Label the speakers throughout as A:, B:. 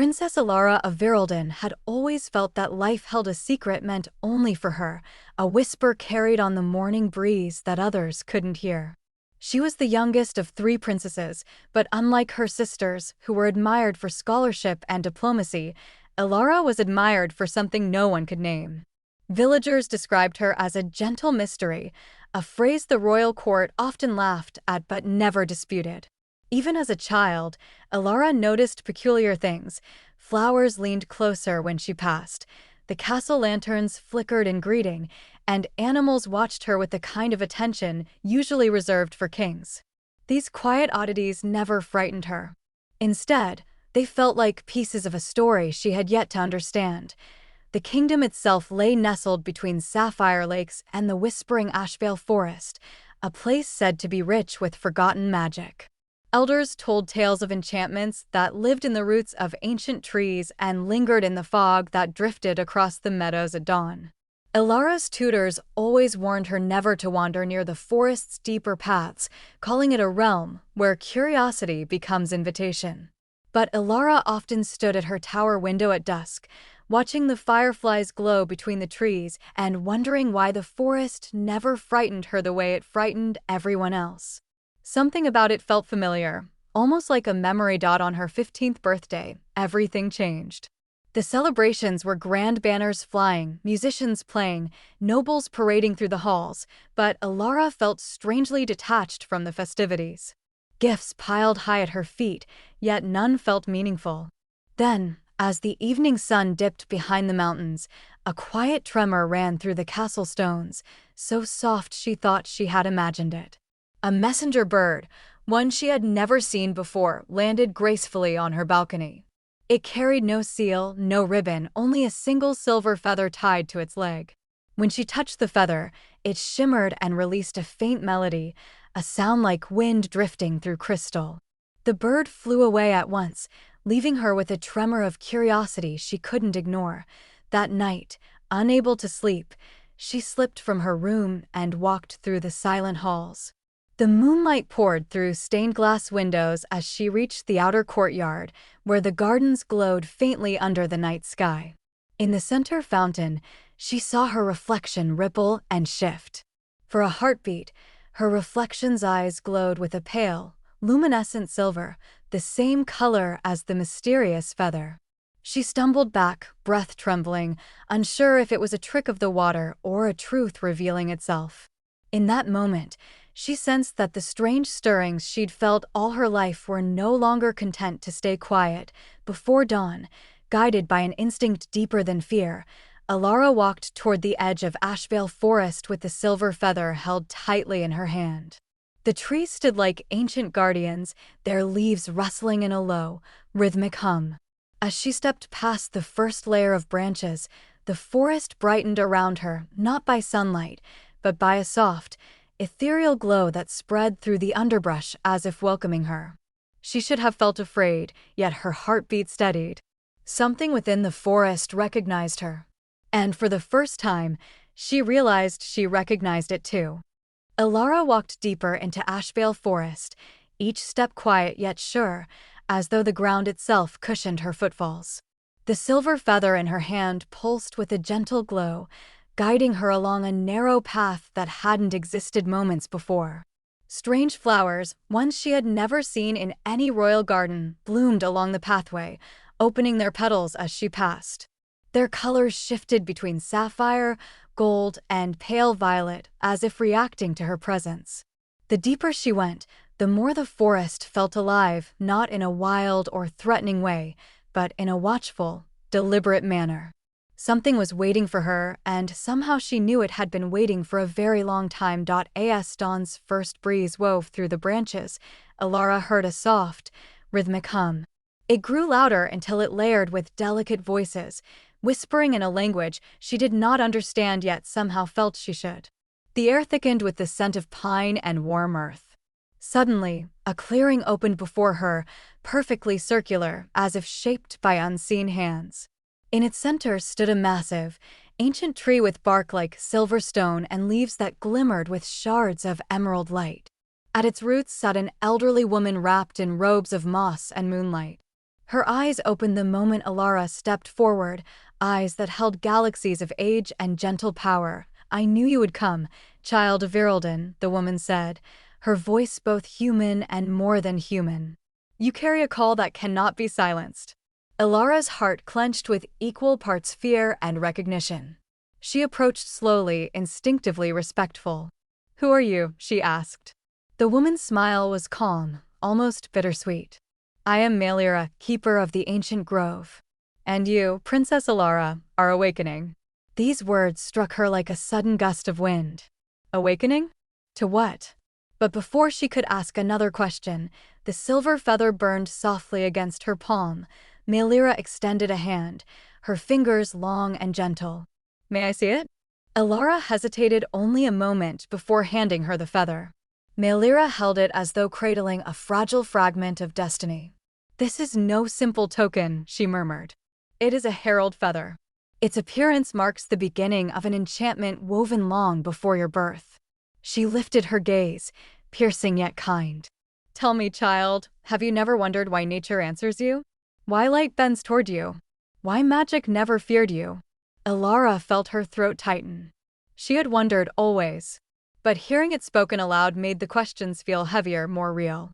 A: Princess Elara of Virelden had always felt that life held a secret meant only for her, a whisper carried on the morning breeze that others couldn't hear. She was the youngest of three princesses, but unlike her sisters, who were admired for scholarship and diplomacy, Elara was admired for something no one could name. Villagers described her as a gentle mystery, a phrase the royal court often laughed at but never disputed. Even as a child, Elara noticed peculiar things. Flowers leaned closer when she passed, the castle lanterns flickered in greeting, and animals watched her with the kind of attention usually reserved for kings. These quiet oddities never frightened her. Instead, they felt like pieces of a story she had yet to understand. The kingdom itself lay nestled between sapphire lakes and the whispering Ashvale Forest, a place said to be rich with forgotten magic. Elders told tales of enchantments that lived in the roots of ancient trees and lingered in the fog that drifted across the meadows at dawn. Elara's tutors always warned her never to wander near the forest's deeper paths, calling it a realm where curiosity becomes invitation. But Elara often stood at her tower window at dusk, watching the fireflies glow between the trees and wondering why the forest never frightened her the way it frightened everyone else. Something about it felt familiar, almost like a memory dot on her 15th birthday. Everything changed. The celebrations were grand banners flying, musicians playing, nobles parading through the halls, but Elara felt strangely detached from the festivities. Gifts piled high at her feet, yet none felt meaningful. Then, as the evening sun dipped behind the mountains, a quiet tremor ran through the castle stones, so soft she thought she had imagined it. A messenger bird, one she had never seen before, landed gracefully on her balcony. It carried no seal, no ribbon, only a single silver feather tied to its leg. When she touched the feather, it shimmered and released a faint melody, a sound like wind drifting through crystal. The bird flew away at once, leaving her with a tremor of curiosity she couldn't ignore. That night, unable to sleep, she slipped from her room and walked through the silent halls. The moonlight poured through stained glass windows as she reached the outer courtyard, where the gardens glowed faintly under the night sky. In the center fountain, she saw her reflection ripple and shift. For a heartbeat, her reflection's eyes glowed with a pale, luminescent silver, the same color as the mysterious feather. She stumbled back, breath trembling, unsure if it was a trick of the water or a truth revealing itself. In that moment, she sensed that the strange stirrings she'd felt all her life were no longer content to stay quiet. Before dawn, guided by an instinct deeper than fear, Elara walked toward the edge of Ashvale Forest with the silver feather held tightly in her hand. The trees stood like ancient guardians, their leaves rustling in a low, rhythmic hum. As she stepped past the first layer of branches, the forest brightened around her, not by sunlight, but by a soft, ethereal glow that spread through the underbrush as if welcoming her. She should have felt afraid, yet her heartbeat steadied. Something within the forest recognized her. And for the first time, she realized she recognized it too. Elara walked deeper into Ashvale Forest, each step quiet yet sure, as though the ground itself cushioned her footfalls. The silver feather in her hand pulsed with a gentle glow, guiding her along a narrow path that hadn't existed moments before. Strange flowers, ones she had never seen in any royal garden, bloomed along the pathway, opening their petals as she passed. Their colors shifted between sapphire, gold, and pale violet, as if reacting to her presence. The deeper she went, the more the forest felt alive, not in a wild or threatening way, but in a watchful, deliberate manner. Something was waiting for her, and somehow she knew it had been waiting for a very long time. As dawn's first breeze wove through the branches, Elara heard a soft, rhythmic hum. It grew louder until it layered with delicate voices, whispering in a language she did not understand yet somehow felt she should. The air thickened with the scent of pine and warm earth. Suddenly, a clearing opened before her, perfectly circular, as if shaped by unseen hands. In its center stood a massive, ancient tree with bark like silver stone and leaves that glimmered with shards of emerald light. At its roots sat an elderly woman wrapped in robes of moss and moonlight. Her eyes opened the moment Elara stepped forward, eyes that held galaxies of age and gentle power. "I knew you would come, child of Virelden," the woman said, her voice both human and more than human. "You carry a call that cannot be silenced." Elara's heart clenched with equal parts fear and recognition. She approached slowly, instinctively respectful. "Who are you?" she asked. The woman's smile was calm, almost bittersweet. "I am Maelira, keeper of the ancient grove. And you, Princess Elara, are awakening." These words struck her like a sudden gust of wind. Awakening? To what? But before she could ask another question, the silver feather burned softly against her palm. Maelira extended a hand, her fingers long and gentle. "May I see it?" Elara hesitated only a moment before handing her the feather. Maelira held it as though cradling a fragile fragment of destiny. "This is no simple token," she murmured. "It is a herald feather. Its appearance marks the beginning of an enchantment woven long before your birth." She lifted her gaze, piercing yet kind. "Tell me, child, have you never wondered why nature answers you? Why light bends toward you? Why magic never feared you?" Elara felt her throat tighten. She had wondered always, but hearing it spoken aloud made the questions feel heavier, more real.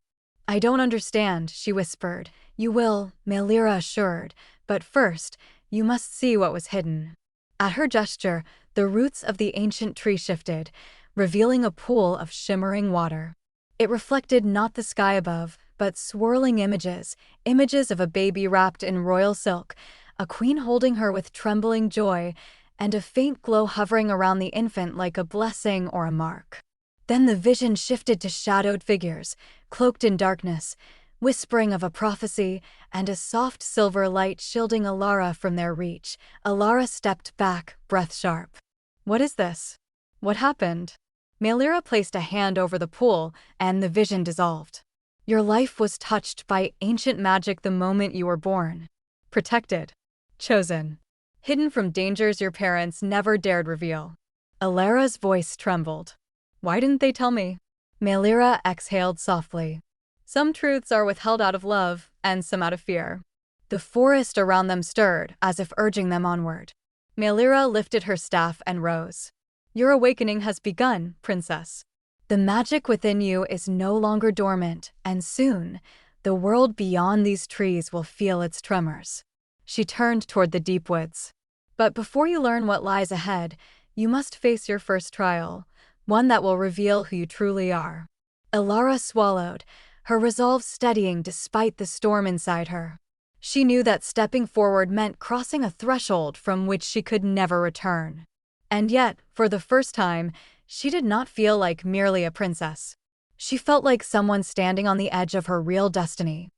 A: "I don't understand," she whispered. "You will," Maelira assured, "but first, you must see what was hidden." At her gesture, the roots of the ancient tree shifted, revealing a pool of shimmering water. It reflected not the sky above, but swirling images, images of a baby wrapped in royal silk, a queen holding her with trembling joy, and a faint glow hovering around the infant like a blessing or a mark. Then the vision shifted to shadowed figures, cloaked in darkness, whispering of a prophecy, and a soft silver light shielding Elara from their reach. Elara stepped back, breath sharp. "What is this? What happened?" Maelira placed a hand over the pool, and the vision dissolved. "Your life was touched by ancient magic the moment you were born. Protected. Chosen. Hidden from dangers your parents never dared reveal." Elara's voice trembled. "Why didn't they tell me?" Maelira exhaled softly. "Some truths are withheld out of love, and some out of fear." The forest around them stirred, as if urging them onward. Maelira lifted her staff and rose. "Your awakening has begun, princess. The magic within you is no longer dormant, and soon, the world beyond these trees will feel its tremors." She turned toward the deep woods. "But before you learn what lies ahead, you must face your first trial, one that will reveal who you truly are." Elara swallowed, her resolve steadying despite the storm inside her. She knew that stepping forward meant crossing a threshold from which she could never return. And yet, for the first time, she did not feel like merely a princess. She felt like someone standing on the edge of her real destiny.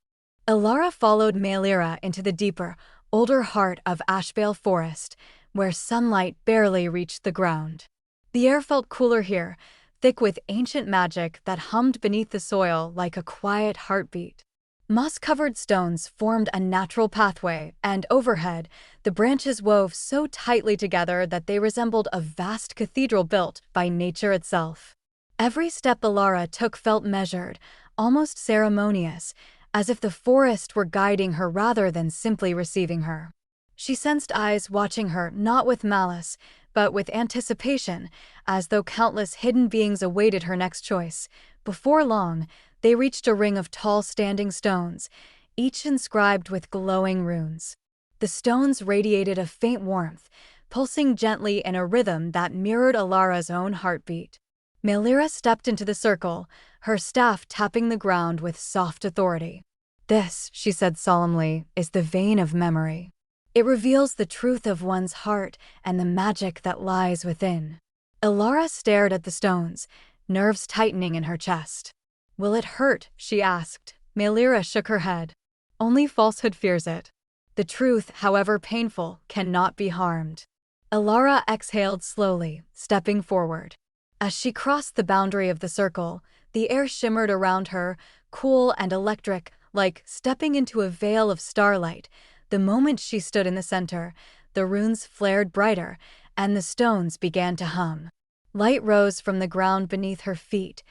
A: Elara followed Maelira into the deeper, older heart of Ashvale Forest, where sunlight barely reached the ground. The air felt cooler here, thick with ancient magic that hummed beneath the soil like a quiet heartbeat. Moss-covered stones formed a natural pathway, and overhead, the branches wove so tightly together that they resembled a vast cathedral built by nature itself. Every step Elara took felt measured, almost ceremonious, as if the forest were guiding her rather than simply receiving her. She sensed eyes watching her not with malice, but with anticipation, as though countless hidden beings awaited her next choice. Before long, they reached a ring of tall standing stones, each inscribed with glowing runes. The stones radiated a faint warmth, pulsing gently in a rhythm that mirrored Elara's own heartbeat. Maelira stepped into the circle, her staff tapping the ground with soft authority. "This," she said solemnly, "is the vein of memory. It reveals the truth of one's heart and the magic that lies within." Elara stared at the stones, nerves tightening in her chest. "Will it hurt?" she asked. Maelira shook her head. "Only falsehood fears it. The truth, however painful, cannot be harmed." Elara exhaled slowly, stepping forward. As she crossed the boundary of the circle, the air shimmered around her, cool and electric, like stepping into a veil of starlight. The moment she stood in the center, the runes flared brighter, and the stones began to hum. Light rose from the ground beneath her feet,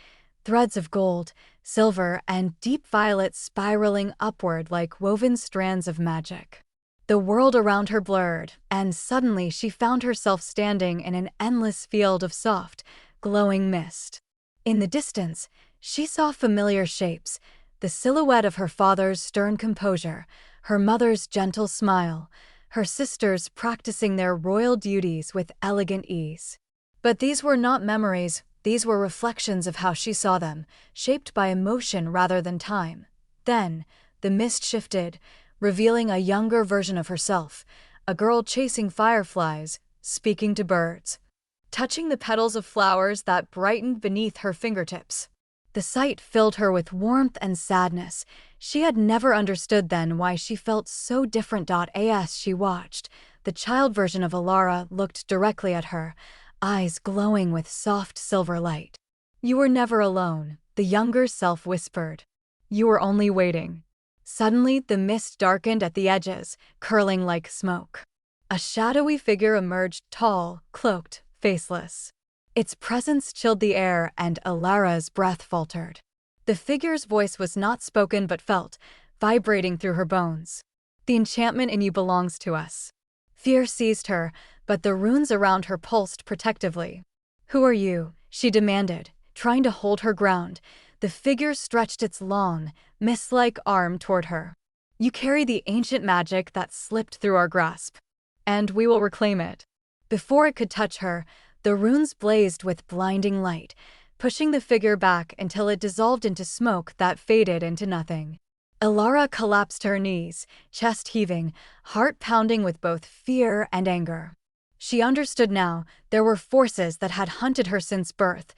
A: threads of gold, silver, and deep violet spiraling upward like woven strands of magic. The world around her blurred, and suddenly she found herself standing in an endless field of soft, glowing mist. In the distance, she saw familiar shapes, the silhouette of her father's stern composure, her mother's gentle smile, her sisters practicing their royal duties with elegant ease. But these were not memories, these were reflections of how she saw them, shaped by emotion rather than time. Then, the mist shifted, revealing a younger version of herself, a girl chasing fireflies, speaking to birds, touching the petals of flowers that brightened beneath her fingertips. The sight filled her with warmth and sadness. She had never understood then why she felt so different. As she watched, the child version of Elara looked directly at her, eyes glowing with soft silver light. "You were never alone," the younger self whispered. "You were only waiting." Suddenly, the mist darkened at the edges, curling like smoke. A shadowy figure emerged, tall, cloaked, faceless. Its presence chilled the air, and Elara's breath faltered. The figure's voice was not spoken but felt, vibrating through her bones. "The enchantment in you belongs to us." Fear seized her, but the runes around her pulsed protectively. "Who are you?" she demanded, trying to hold her ground. The figure stretched its long, mist-like arm toward her. "You carry the ancient magic that slipped through our grasp, and we will reclaim it." Before it could touch her, the runes blazed with blinding light, pushing the figure back until it dissolved into smoke that faded into nothing. Elara collapsed to her knees, chest heaving, heart pounding with both fear and anger. She understood now, there were forces that had hunted her since birth,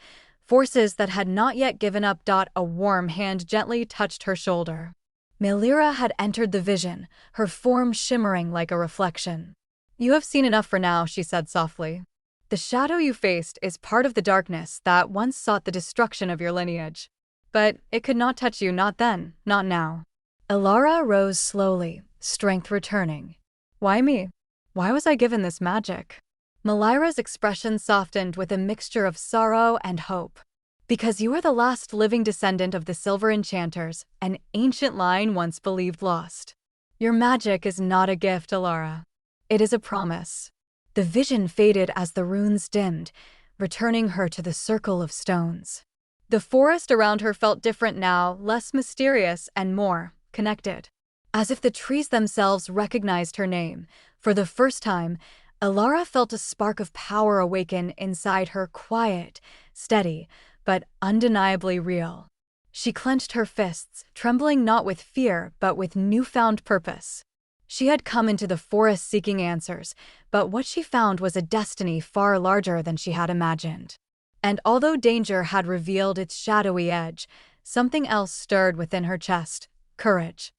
A: forces that had not yet given up. A warm hand gently touched her shoulder. Maelira had entered the vision, her form shimmering like a reflection. "You have seen enough for now," she said softly. "The shadow you faced is part of the darkness that once sought the destruction of your lineage. But it could not touch you, not then, not now." Elara rose slowly, strength returning. "Why me? Why was I given this magic?" Maelira's expression softened with a mixture of sorrow and hope. "Because you are the last living descendant of the Silver Enchanters, an ancient line once believed lost. Your magic is not a gift, Elara. It is a promise." The vision faded as the runes dimmed, returning her to the circle of stones. The forest around her felt different now, less mysterious and more connected. As if the trees themselves recognized her name. For the first time, Elara felt a spark of power awaken inside her, quiet, steady, but undeniably real. She clenched her fists, trembling not with fear but with newfound purpose. She had come into the forest seeking answers, but what she found was a destiny far larger than she had imagined. And although danger had revealed its shadowy edge, something else stirred within her chest: courage.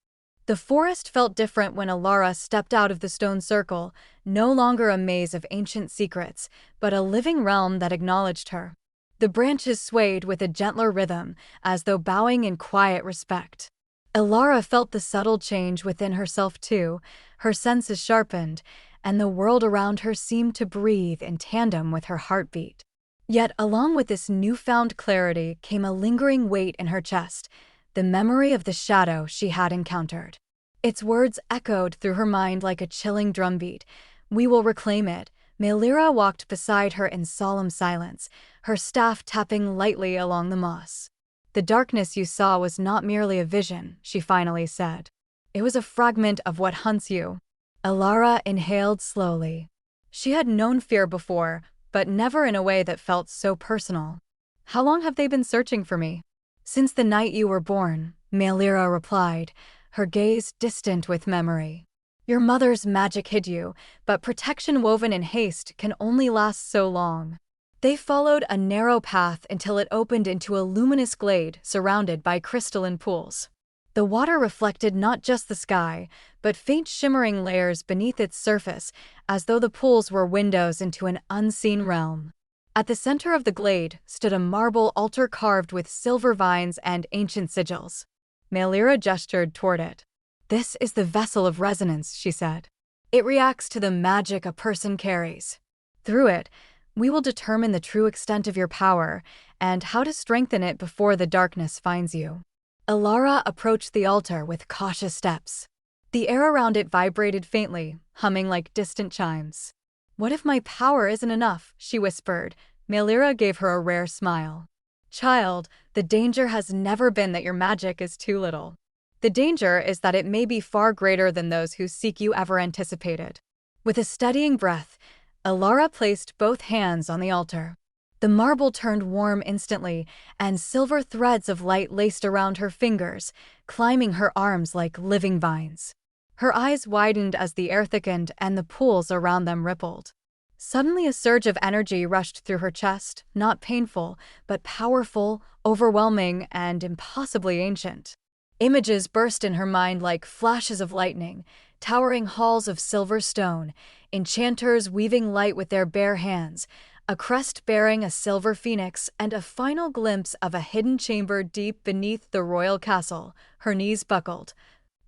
A: The forest felt different when Elara stepped out of the stone circle, no longer a maze of ancient secrets, but a living realm that acknowledged her. The branches swayed with a gentler rhythm, as though bowing in quiet respect. Elara felt the subtle change within herself too, her senses sharpened, and the world around her seemed to breathe in tandem with her heartbeat. Yet along with this newfound clarity came a lingering weight in her chest, the memory of the shadow she had encountered. Its words echoed through her mind like a chilling drumbeat. "We will reclaim it." Maelira walked beside her in solemn silence, her staff tapping lightly along the moss. "The darkness you saw was not merely a vision," she finally said. "It was a fragment of what hunts you." Elara inhaled slowly. She had known fear before, but never in a way that felt so personal. "How long have they been searching for me?" "Since the night you were born," Maelira replied, her gaze distant with memory. "Your mother's magic hid you, but protection woven in haste can only last so long." They followed a narrow path until it opened into a luminous glade surrounded by crystalline pools. The water reflected not just the sky, but faint shimmering layers beneath its surface, as though the pools were windows into an unseen realm. At the center of the glade stood a marble altar carved with silver vines and ancient sigils. Maelira gestured toward it. "This is the vessel of resonance," she said. "It reacts to the magic a person carries. Through it, We will determine the true extent of your power and how to strengthen it before the darkness finds you." Elara approached the altar with cautious steps. The air around it vibrated faintly, humming like distant chimes. "What if my power isn't enough?" she whispered. Maelira gave her a rare smile. "Child, the danger has never been that your magic is too little. The danger is that it may be far greater than those who seek you ever anticipated." With a steadying breath, Elara placed both hands on the altar. The marble turned warm instantly, and silver threads of light laced around her fingers, climbing her arms like living vines. Her eyes widened as the air thickened and the pools around them rippled. Suddenly a surge of energy rushed through her chest, not painful, but powerful, overwhelming, and impossibly ancient. Images burst in her mind like flashes of lightning, towering halls of silver stone, enchanters weaving light with their bare hands, a crest bearing a silver phoenix, and a final glimpse of a hidden chamber deep beneath the royal castle. Her knees buckled.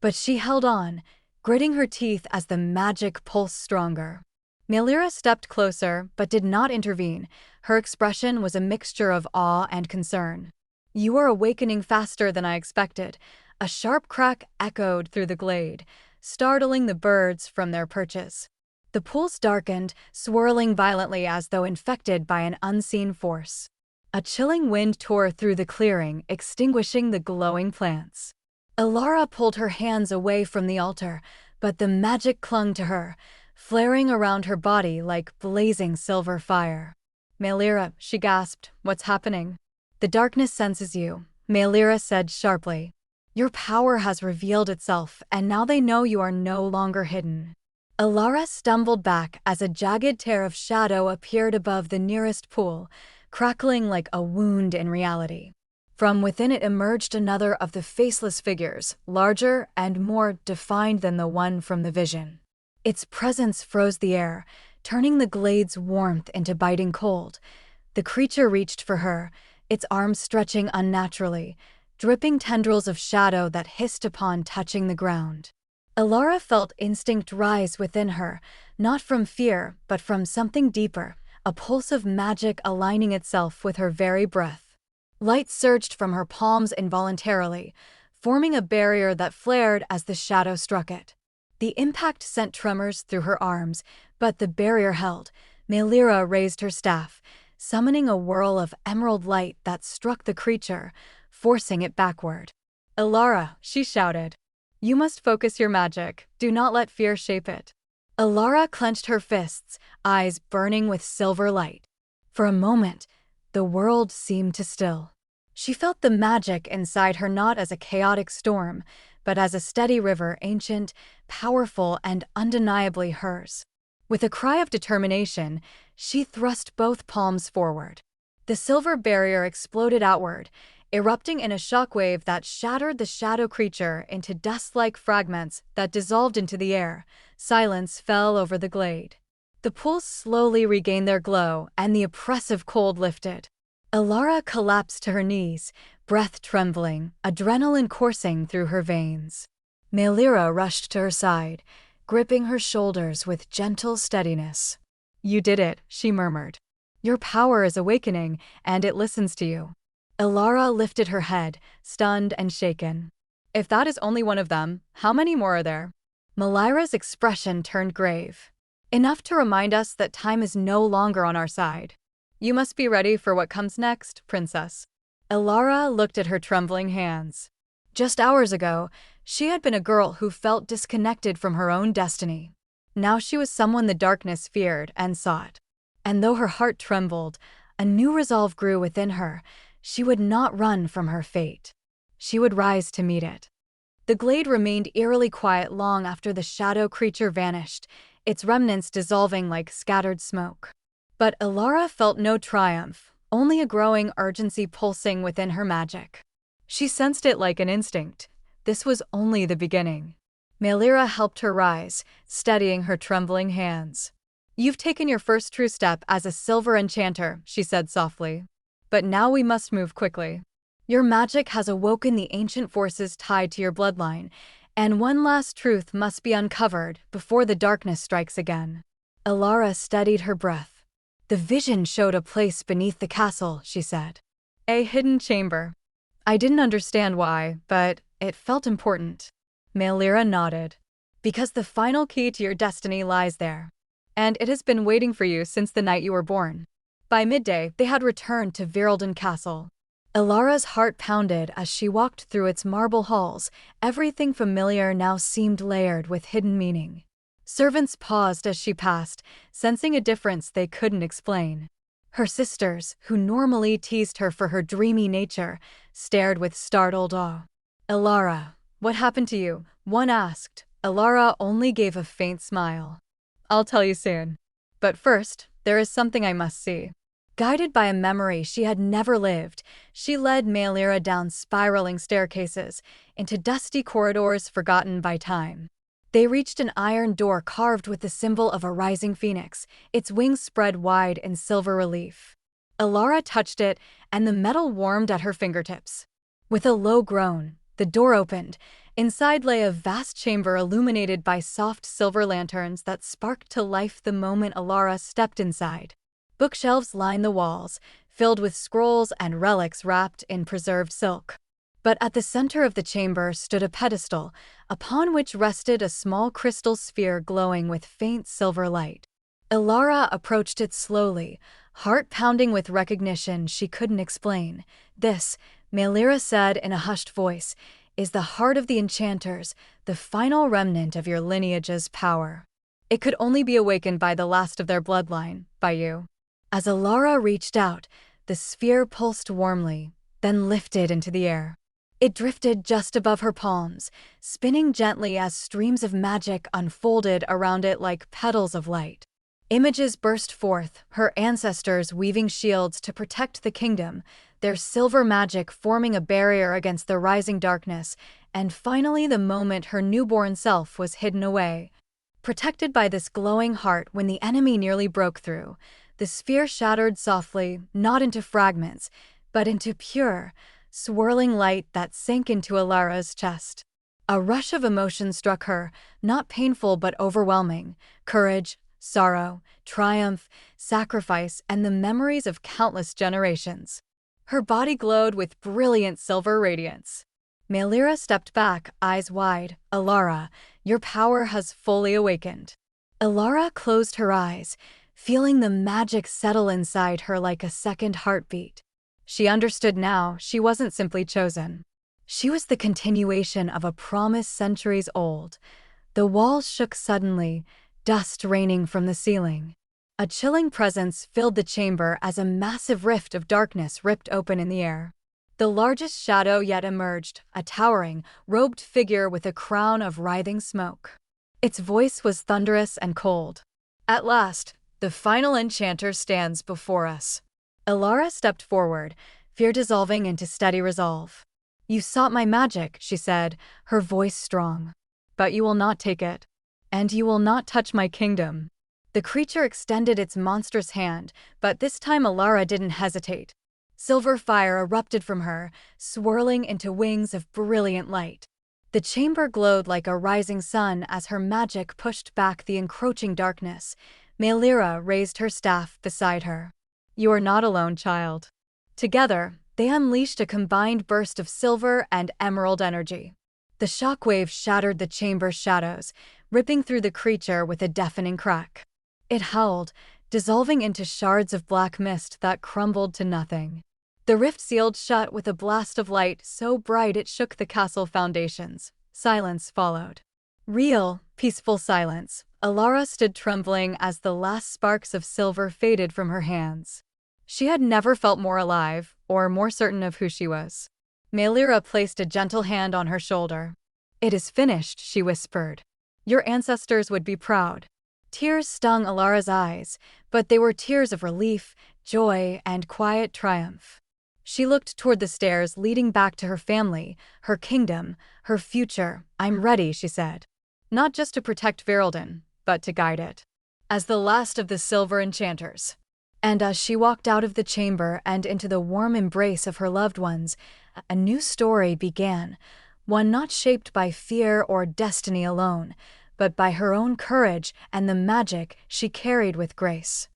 A: But she held on, gritting her teeth as the magic pulsed stronger. Maelira stepped closer, but did not intervene. Her expression was a mixture of awe and concern. "You are awakening faster than I expected." A sharp crack echoed through the glade, startling the birds from their perches. The pools darkened, swirling violently as though infected by an unseen force. A chilling wind tore through the clearing, extinguishing the glowing plants. Elara pulled her hands away from the altar, but the magic clung to her, flaring around her body like blazing silver fire. "Maelira," she gasped, "what's happening?" "The darkness senses you," Maelira said sharply. "Your power has revealed itself, and now they know you are no longer hidden." Elara stumbled back as a jagged tear of shadow appeared above the nearest pool, crackling like a wound in reality. From within it emerged another of the faceless figures, larger and more defined than the one from the vision. Its presence froze the air, turning the glade's warmth into biting cold. The creature reached for her, its arms stretching unnaturally, dripping tendrils of shadow that hissed upon touching the ground. Elara felt instinct rise within her, not from fear, but from something deeper, a pulse of magic aligning itself with her very breath. Light surged from her palms involuntarily, forming a barrier that flared as the shadow struck it. The impact sent tremors through her arms, but the barrier held. Maelira raised her staff, summoning a whirl of emerald light that struck the creature, forcing it backward. "Elara," she shouted, "you must focus your magic. Do not let fear shape it." Elara clenched her fists, eyes burning with silver light. For a moment, the world seemed to still. She felt the magic inside her not as a chaotic storm, but as a steady river, ancient, powerful, and undeniably hers. With a cry of determination, she thrust both palms forward. The silver barrier exploded outward, erupting in a shockwave that shattered the shadow creature into dust-like fragments that dissolved into the air. Silence fell over the glade. The pools slowly regained their glow, and the oppressive cold lifted. Elara collapsed to her knees, breath trembling, adrenaline coursing through her veins. Maelira rushed to her side, gripping her shoulders with gentle steadiness. "You did it," she murmured. "Your power is awakening, and it listens to you." Elara lifted her head, stunned and shaken. "If that is only one of them, how many more are there?" Maelira's expression turned grave. "Enough to remind us that time is no longer on our side. You must be ready for what comes next, Princess." Elara looked at her trembling hands. Just hours ago, she had been a girl who felt disconnected from her own destiny. Now she was someone the darkness feared and sought. And though her heart trembled, a new resolve grew within her. She would not run from her fate. She would rise to meet it. The glade remained eerily quiet long after the shadow creature vanished, its remnants dissolving like scattered smoke. But Elara felt no triumph, only a growing urgency pulsing within her magic. She sensed it like an instinct. This was only the beginning. Maelira helped her rise, steadying her trembling hands. "You've taken your first true step as a Silver Enchanter," she said softly. "But now we must move quickly. Your magic has awoken the ancient forces tied to your bloodline, and one last truth must be uncovered before the darkness strikes again." Elara steadied her breath. The vision showed a place beneath the castle, she said. A hidden chamber. I didn't understand why, but it felt important. Maelira nodded. Because the final key to your destiny lies there. And it has been waiting for you since the night you were born. By midday, they had returned to Virelden Castle. Elara's heart pounded as she walked through its marble halls. Everything familiar now seemed layered with hidden meaning. Servants paused as she passed, sensing a difference they couldn't explain. Her sisters, who normally teased her for her dreamy nature, stared with startled awe. Elara, what happened to you? One asked. Elara only gave a faint smile. I'll tell you soon. But first, there is something I must see. Guided by a memory she had never lived, she led Maelira down spiraling staircases, into dusty corridors forgotten by time. They reached an iron door carved with the symbol of a rising phoenix, its wings spread wide in silver relief. Elara touched it, and the metal warmed at her fingertips. With a low groan, the door opened. Inside lay a vast chamber illuminated by soft silver lanterns that sparked to life the moment Elara stepped inside. Bookshelves lined the walls, filled with scrolls and relics wrapped in preserved silk. But at the center of the chamber stood a pedestal, upon which rested a small crystal sphere glowing with faint silver light. Elara approached it slowly, heart pounding with recognition she couldn't explain. This, Maelira said in a hushed voice, is the heart of the Enchanters, the final remnant of your lineage's power. It could only be awakened by the last of their bloodline, by you. As Elara reached out, the sphere pulsed warmly, then lifted into the air. It drifted just above her palms, spinning gently as streams of magic unfolded around it like petals of light. Images burst forth, her ancestors weaving shields to protect the kingdom, their silver magic forming a barrier against the rising darkness, and finally the moment her newborn self was hidden away. Protected by this glowing heart when the enemy nearly broke through, the sphere shattered softly, not into fragments, but into pure, swirling light that sank into Elara's chest. A rush of emotion struck her, not painful but overwhelming: courage, sorrow, triumph, sacrifice, and the memories of countless generations. Her body glowed with brilliant silver radiance. Maelira stepped back, eyes wide. Elara, your power has fully awakened. Elara closed her eyes, feeling the magic settle inside her like a second heartbeat. She understood now she wasn't simply chosen. She was the continuation of a promise centuries old. The walls shook suddenly, dust raining from the ceiling. A chilling presence filled the chamber as a massive rift of darkness ripped open in the air. The largest shadow yet emerged, a towering, robed figure with a crown of writhing smoke. Its voice was thunderous and cold. At last, the final enchanter stands before us. Elara stepped forward, fear dissolving into steady resolve. You sought my magic, she said, her voice strong. But you will not take it. And you will not touch my kingdom. The creature extended its monstrous hand, but this time Elara didn't hesitate. Silver fire erupted from her, swirling into wings of brilliant light. The chamber glowed like a rising sun as her magic pushed back the encroaching darkness. Maelira raised her staff beside her. You are not alone, child. Together, they unleashed a combined burst of silver and emerald energy. The shockwave shattered the chamber's shadows, ripping through the creature with a deafening crack. It howled, dissolving into shards of black mist that crumbled to nothing. The rift sealed shut with a blast of light so bright it shook the castle foundations. Silence followed. Real, peaceful silence. Elara stood trembling as the last sparks of silver faded from her hands. She had never felt more alive, or more certain of who she was. Maelira placed a gentle hand on her shoulder. It is finished, she whispered. Your ancestors would be proud. Tears stung Elara's eyes, but they were tears of relief, joy, and quiet triumph. She looked toward the stairs leading back to her family, her kingdom, her future. I'm ready, she said. Not just to protect Virelden, but to guide it. As the last of the Silver Enchanters. And as she walked out of the chamber and into the warm embrace of her loved ones, a new story began, one not shaped by fear or destiny alone, but by her own courage and the magic she carried with grace.